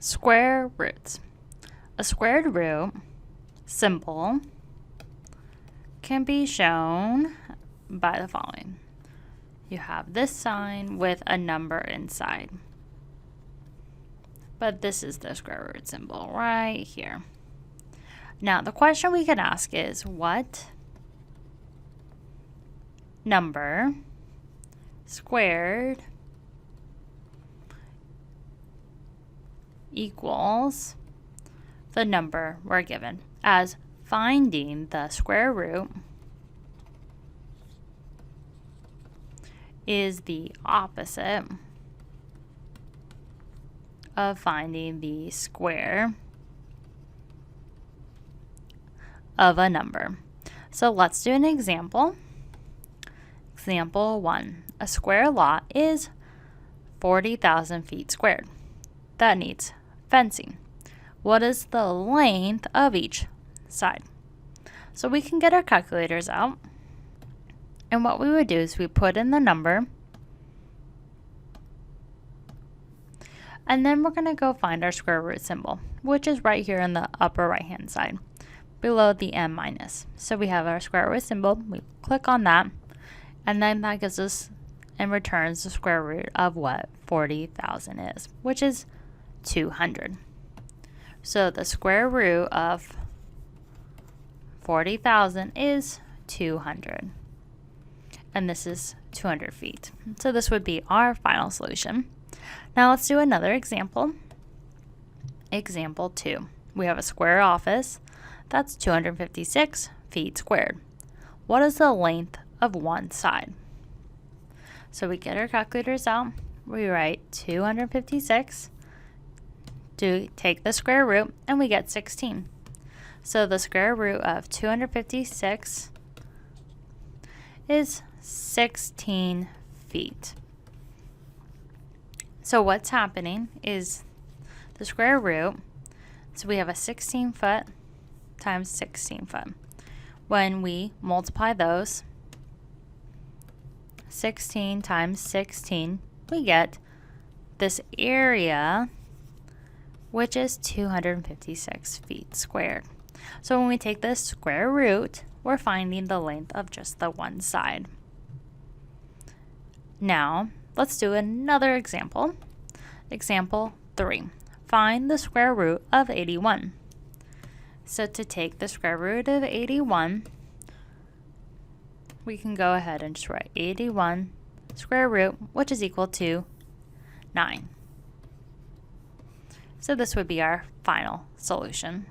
Square roots. A squared root symbol can be shown by the following. You have this sign with a number inside. But this is the square root symbol right here. Now, the question we can ask is, what number squared equals the number we're given, as finding the square root is the opposite of finding the square of a number. So let's do an example. Example 1. A square lot is 40,000 feet squared. That needs fencing. What is the length of each side? So we can get our calculators out. And what we would do is we put in the number. And then we're going to go find our square root symbol, which is right here in the upper right hand side, below the m minus. So we have our square root symbol. We click on that. And then that gives us and returns the square root of what 40,000 is, which is 200. So the square root of 40,000 is 200. And this is 200 feet. So this would be our final solution. Now let's do another example. Example 2. We have a square office that's 256 feet squared. What is the length of one side? So we get our calculators out. We write 256. Take the square root, and we get 16. So the square root of 256 is 16 feet. So what's happening is the square root, so we have a 16 foot times 16 foot. When we multiply those, 16 times 16, we get this area, which is 256 feet squared. So when we take the square root, we're finding the length of just the one side. Now, let's do another example. Example 3. Find the square root of 81. So to take the square root of 81, we can go ahead and just write 81 square root, which is equal to 9. So this would be our final solution.